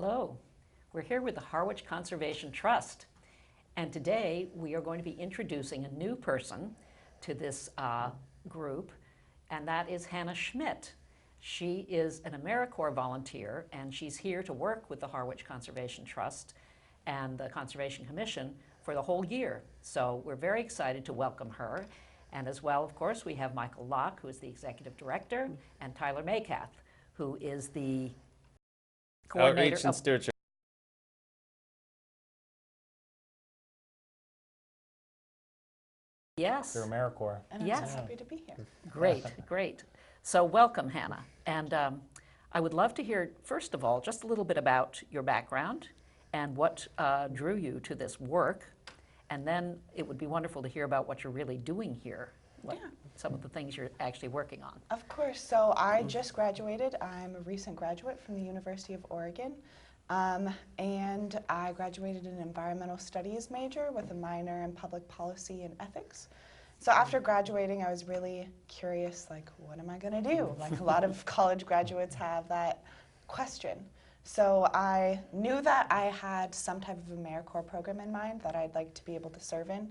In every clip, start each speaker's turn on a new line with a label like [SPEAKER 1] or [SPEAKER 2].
[SPEAKER 1] Hello. We're here with the Harwich Conservation Trust, and today we are going to be introducing a new person to this group, and that is Hannah Schmidt. She is an Americorps volunteer, and she's here to work with the Harwich Conservation Trust and the Conservation Commission for the whole year. So we're very excited to welcome her. And as well, of course, we have Michael Locke, who is the Executive Director, and Tyler Maycath, who is the coordinator
[SPEAKER 2] Outreach and Stewardship.
[SPEAKER 1] Yes.
[SPEAKER 2] Through Americorps.
[SPEAKER 3] And I'm
[SPEAKER 1] Yes.
[SPEAKER 3] so happy to be here.
[SPEAKER 1] Great, great. So welcome, Hannah. And I would love to hear, first of all, just a little bit about your background and what drew you to this work. And then it would be wonderful to hear about what you're really doing here, some of the things you're actually working on.
[SPEAKER 3] Of course. So I just graduated. I'm a recent graduate from the University of Oregon. And I graduated in an environmental studies major with a minor in public policy and ethics. So after graduating, I was really curious, like, what am I going to do? Like a lot of college graduates have that question. So I knew that I had some type of Americorps program in mind that I'd like to be able to serve in.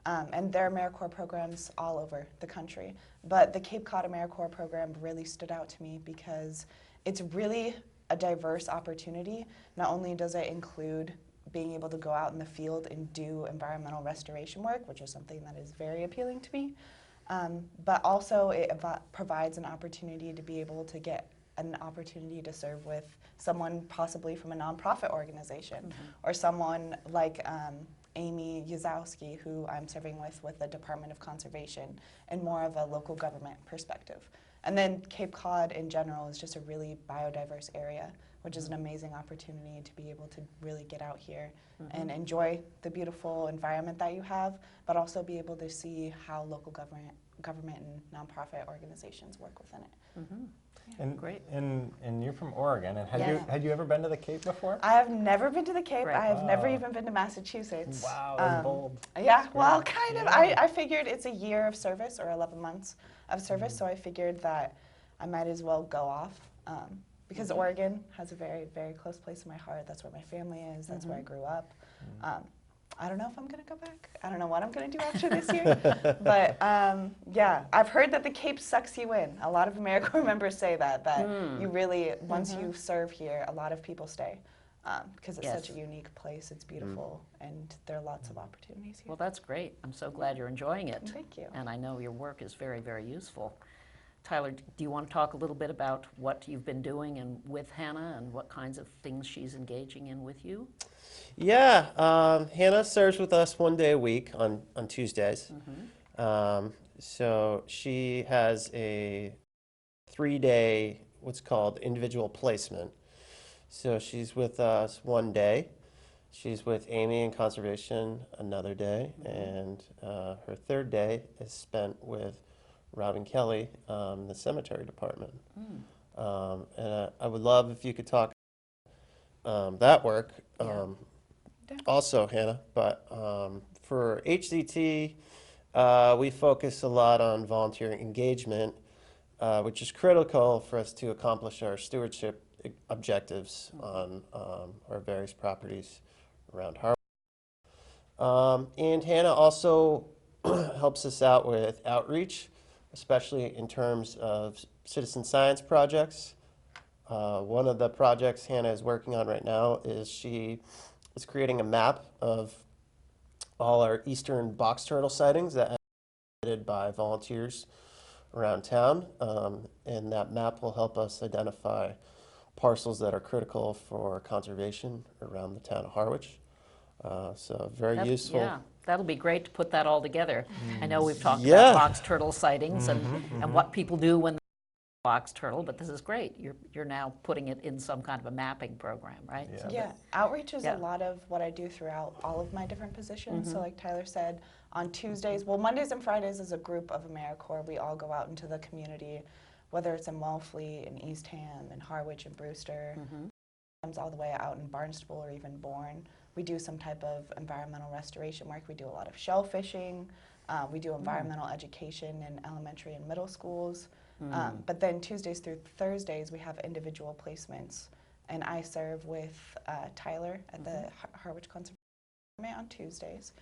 [SPEAKER 3] And there are Americorps programs all over the country. But the Cape Cod Americorps program really stood out to me because it's really a diverse opportunity. Not only does it include being able to go out in the field and do environmental restoration work, which is something that is very appealing to me, but also it provides an opportunity to be able to get an opportunity to serve with someone possibly from a nonprofit organization, or someone like Amy Yazowski, who I'm serving with the Department of Conservation, and more of a local government perspective. And then Cape Cod in general is just a really biodiverse area, which is an amazing opportunity to be able to really get out here and enjoy the beautiful environment that you have, but also be able to see how local government and nonprofit organizations work within it.
[SPEAKER 2] And
[SPEAKER 1] Great.
[SPEAKER 2] And you're from Oregon. And
[SPEAKER 1] Yes.
[SPEAKER 2] had you ever been to the Cape before?
[SPEAKER 3] I have never been to the Cape.
[SPEAKER 1] Great.
[SPEAKER 3] I have never
[SPEAKER 2] Wow.
[SPEAKER 3] even been to Massachusetts.
[SPEAKER 2] Wow, that's bold.
[SPEAKER 3] Yeah,
[SPEAKER 2] That's
[SPEAKER 3] well,
[SPEAKER 2] great.
[SPEAKER 3] kind of.
[SPEAKER 2] Yeah.
[SPEAKER 3] I figured it's a year of service or 11 months of service, so I figured that I might as well go off because Oregon has a very, very close place in my heart. That's where my family is. That's where I grew up. I don't know if I'm going to go back. I don't know what I'm going to do after this year. But yeah, I've heard that the Cape sucks you in. A lot of Americorps members say that you really, once you serve here, a lot of people stay because it's such a unique place. It's beautiful, and there are lots of opportunities here.
[SPEAKER 1] Well, that's great. I'm so glad you're enjoying it.
[SPEAKER 3] Thank you.
[SPEAKER 1] And I know your work is very, very useful. Tyler, do you want to talk a little bit about what you've been doing and with Hannah and what kinds of things she's engaging in with you?
[SPEAKER 4] Yeah, Hannah serves with us 1 day a week on Tuesdays. So she has a 3-day, what's called individual placement. So she's with us 1 day. She's with Amy in conservation another day. And her 3rd day is spent with Robin Kelly, the cemetery department. And I would love if you could talk that work. Also, Hannah, but for HCT, we focus a lot on volunteer engagement, which is critical for us to accomplish our stewardship objectives on our various properties around Harwich. And Hannah also helps us out with outreach, especially in terms of citizen science projects. One of the projects Hannah is working on right now is she is creating a map of all our eastern box turtle sightings that have been submitted by volunteers around town. And that map will help us identify parcels that are critical for conservation around the town of Harwich. So very useful.
[SPEAKER 1] Yeah, that'll be great to put that all together. I know we've talked about box turtle sightings and what people do when box turtle, but this is great. You're now putting it in some kind of a mapping program, right?
[SPEAKER 3] Yeah, outreach is a lot of what I do throughout all of my different positions. So like Tyler said, on Tuesdays, well, Mondays and Fridays as a group of Americorps, we all go out into the community, whether it's in Wellfleet, in Eastham, in Harwich, and Brewster, sometimes all the way out in Barnstable or even Bourne. We do some type of environmental restoration work. We do a lot of shell fishing. We do environmental education in elementary and middle schools. But then Tuesdays through Thursdays, we have individual placements and I serve with Tyler at the Harwich Conservation Department on Tuesdays.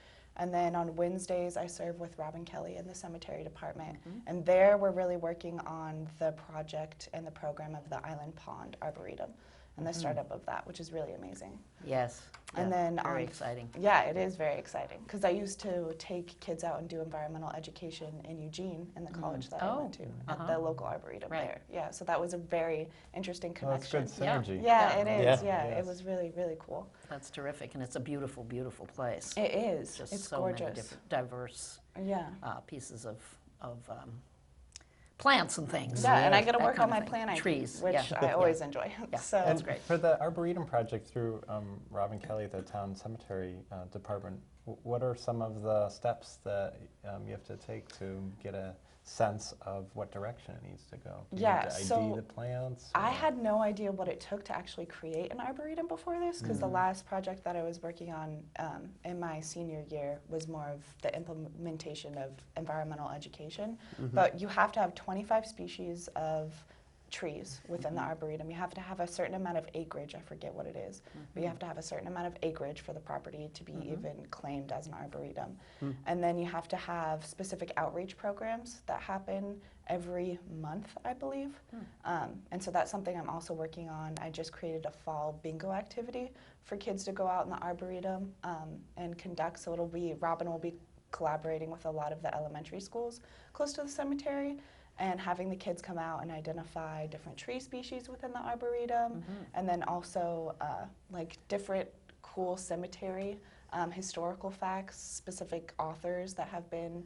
[SPEAKER 3] And then on Wednesdays, I serve with Robin Kelly in the cemetery department. And there we're really working on the project and the program of the Island Pond Arboretum and the startup of that, which is really amazing.
[SPEAKER 1] Yes.
[SPEAKER 3] And
[SPEAKER 1] yeah,
[SPEAKER 3] then
[SPEAKER 1] very exciting.
[SPEAKER 3] Yeah, it is very exciting because I used to take kids out and do environmental education in Eugene in the college that I went to at the local arboretum there. Yeah, so that was a very interesting connection.
[SPEAKER 2] That's good synergy.
[SPEAKER 3] Yeah, it is.
[SPEAKER 4] Yeah.
[SPEAKER 3] Yeah, it was really, really cool.
[SPEAKER 1] That's terrific, and it's a beautiful, beautiful place.
[SPEAKER 3] It is.
[SPEAKER 1] Just
[SPEAKER 3] It's
[SPEAKER 1] so
[SPEAKER 3] gorgeous.
[SPEAKER 1] many different, diverse
[SPEAKER 3] Yeah.
[SPEAKER 1] pieces of plants and things.
[SPEAKER 3] Yeah, and I get to
[SPEAKER 1] that
[SPEAKER 3] work
[SPEAKER 1] kind
[SPEAKER 3] on
[SPEAKER 1] of
[SPEAKER 3] my
[SPEAKER 1] thing.
[SPEAKER 3] plant ID,
[SPEAKER 1] Trees,
[SPEAKER 3] which
[SPEAKER 1] yeah.
[SPEAKER 3] I always enjoy.
[SPEAKER 1] Yeah,
[SPEAKER 3] So
[SPEAKER 1] that's great.
[SPEAKER 2] For the Arboretum project through Robin Kelly at the Town Cemetery Department, what are some of the steps that you have to take to get a sense of what direction it needs to go? Do you
[SPEAKER 3] Yeah,
[SPEAKER 2] need to ID
[SPEAKER 3] so
[SPEAKER 2] the plants?
[SPEAKER 3] I
[SPEAKER 2] or-
[SPEAKER 3] had no idea what it took to actually create an arboretum before this, because the last project that I was working on in my senior year was more of the implementation of environmental education. But you have to have 25 species of trees within the arboretum. You have to have a certain amount of acreage, I forget what it is, but you have to have a certain amount of acreage for the property to be even claimed as an arboretum. And then you have to have specific outreach programs that happen every month, I believe. And so that's something I'm also working on. I just created a fall bingo activity for kids to go out in the arboretum and conduct. So Robin will be collaborating with a lot of the elementary schools close to the cemetery, and having the kids come out and identify different tree species within the arboretum, and then also like different cool cemetery historical facts, specific authors that have been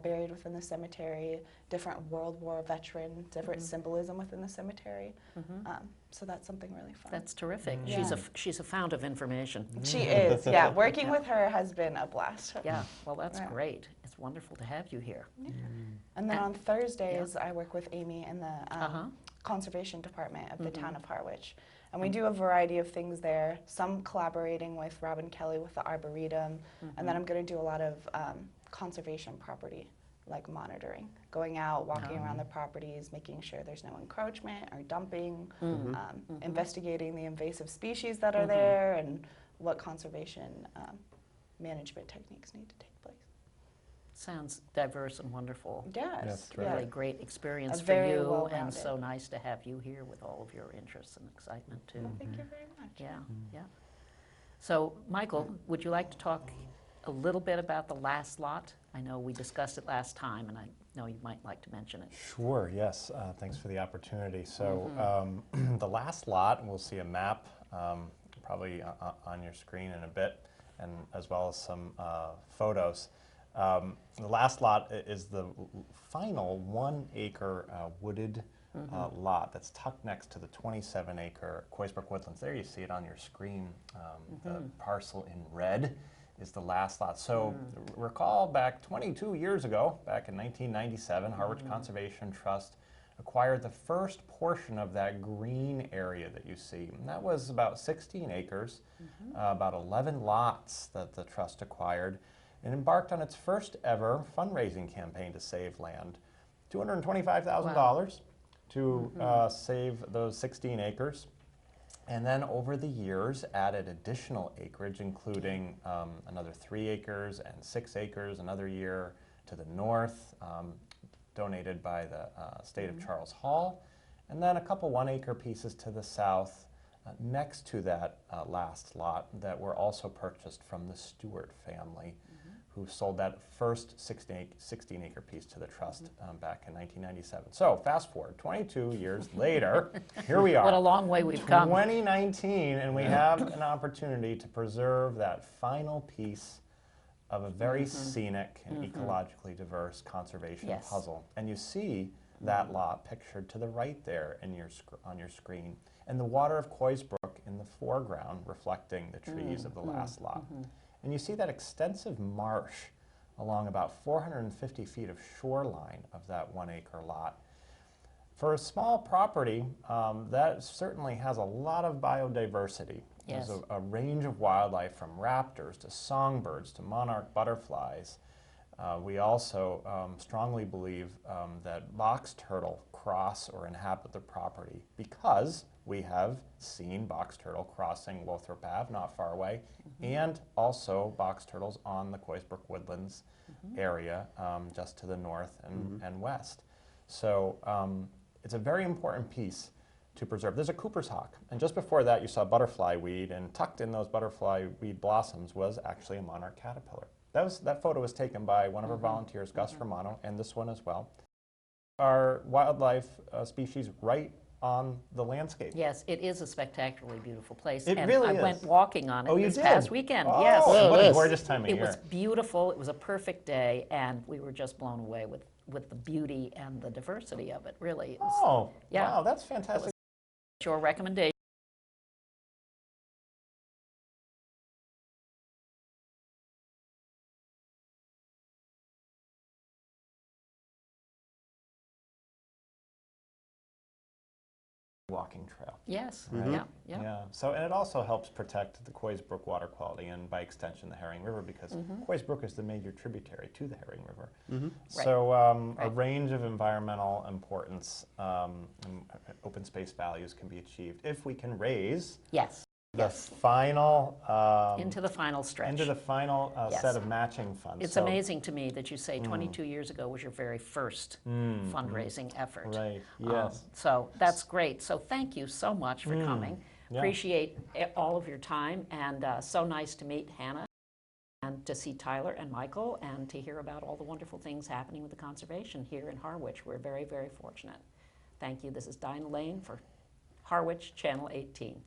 [SPEAKER 3] buried within the cemetery, different World War veterans, different symbolism within the cemetery. So that's something really fun.
[SPEAKER 1] That's terrific.
[SPEAKER 3] Yeah.
[SPEAKER 1] She's a fount of information.
[SPEAKER 3] She is, yeah. Working with her has been a blast.
[SPEAKER 1] Yeah, well, that's
[SPEAKER 3] Yeah.
[SPEAKER 1] great. It's wonderful to have you here.
[SPEAKER 3] And then on Thursdays, I work with Amy in the
[SPEAKER 1] Uh-huh.
[SPEAKER 3] conservation department of the town of Harwich. And we do a variety of things there, some collaborating with Robin Kelly with the Arboretum, and then I'm going to do a lot of conservation property, like monitoring, going out, walking around the properties, making sure there's no encroachment or dumping, investigating the invasive species that are there, and what conservation management techniques need to take place.
[SPEAKER 1] Sounds diverse and wonderful.
[SPEAKER 3] Yes,
[SPEAKER 2] Yes,
[SPEAKER 3] yeah.
[SPEAKER 1] Really great experience
[SPEAKER 3] A
[SPEAKER 1] for
[SPEAKER 3] very
[SPEAKER 1] you, and
[SPEAKER 3] well-rounded.
[SPEAKER 1] so nice to have you here with all of your interests and excitement too.
[SPEAKER 3] Well, thank you very much.
[SPEAKER 1] Yeah, yeah. So, Michael, would you like to talk a little bit about the last lot? I know we discussed it last time, and I know you might like to mention it.
[SPEAKER 2] Sure, yes. Thanks for the opportunity. So the last lot, we'll see a map probably on your screen in a bit, and as well as some photos. The last lot is the final 1 acre wooded lot that's tucked next to the 27 acre Coysbrook Woodlands. There you see it on your screen. The parcel in red is the last lot. So recall back 22 years ago, back in 1997, Harwich Conservation Trust acquired the first portion of that green area that you see. And that was about 16 acres, about 11 lots that the trust acquired, and embarked on its first ever fundraising campaign to save land. $225,000 to save those 16 acres. And then over the years added additional acreage, including another 3 acres and 6 acres another year to the north, donated by the state of Charles Hall, and then a couple 1 acre pieces to the south next to that last lot that were also purchased from the Stewart family, who sold that first 16 acre piece to the trust back in 1997. So fast forward 22 years later, here we are.
[SPEAKER 1] What a long way we've come.
[SPEAKER 2] 2019, and we have an opportunity to preserve that final piece of a very scenic and ecologically diverse conservation
[SPEAKER 1] Yes.
[SPEAKER 2] puzzle. And you see that lot pictured to the right there in on your screen, and the water of Coysbrook in the foreground reflecting the trees of the last lot. And you see that extensive marsh along about 450 feet of shoreline of that 1 acre lot. For a small property, that certainly has a lot of biodiversity.
[SPEAKER 1] Yes.
[SPEAKER 2] There's a range of wildlife from raptors to songbirds to monarch butterflies. We also strongly believe that box turtle cross or inhabit the property because we have seen box turtle crossing Lothrop Ave not far away, and also box turtles on the Coysbrook Woodlands area just to the north and west. So it's a very important piece to preserve. There's a Cooper's hawk, and just before that you saw butterfly weed, and tucked in those butterfly weed blossoms was actually a monarch caterpillar. That photo was taken by one of our volunteers, Gus Romano, and this one as well. Our wildlife species right on the landscape.
[SPEAKER 1] Yes, it is a spectacularly beautiful place.
[SPEAKER 2] It
[SPEAKER 1] and
[SPEAKER 2] really
[SPEAKER 1] I
[SPEAKER 2] is.
[SPEAKER 1] went walking on it
[SPEAKER 2] Oh, you
[SPEAKER 1] this
[SPEAKER 2] did?
[SPEAKER 1] past weekend.
[SPEAKER 2] Oh,
[SPEAKER 1] Yes.
[SPEAKER 2] what a
[SPEAKER 4] Yes.
[SPEAKER 2] gorgeous time of
[SPEAKER 1] It
[SPEAKER 2] year.
[SPEAKER 1] was beautiful. It was a perfect day, and we were just blown away with the beauty and the diversity of it, really. It was
[SPEAKER 2] Oh,
[SPEAKER 1] yeah.
[SPEAKER 2] wow, that's fantastic.
[SPEAKER 1] your recommendation.
[SPEAKER 2] Walking trail.
[SPEAKER 1] Yes,
[SPEAKER 2] Right.
[SPEAKER 1] yeah.
[SPEAKER 2] Yeah. So, and it also helps protect the Coysbrook water quality and by extension the Herring River, because Coysbrook is the major tributary to the Herring River. So a range of environmental importance and open space values can be achieved if we can raise
[SPEAKER 1] Yes.
[SPEAKER 2] the final
[SPEAKER 1] Into the final stretch.
[SPEAKER 2] into the final
[SPEAKER 1] Yes.
[SPEAKER 2] set of matching funds.
[SPEAKER 1] It's
[SPEAKER 2] So-
[SPEAKER 1] amazing to me that you say 22 years ago was your very first fundraising effort.
[SPEAKER 2] Right. Yes.
[SPEAKER 1] So that's great. So thank you so much for coming.
[SPEAKER 2] Yeah.
[SPEAKER 1] Appreciate all of your time, and so nice to meet Hannah and to see Tyler and Michael and to hear about all the wonderful things happening with the conservation here in Harwich. We're very, very fortunate. Thank you. This is Dinah Lane for Harwich Channel 18.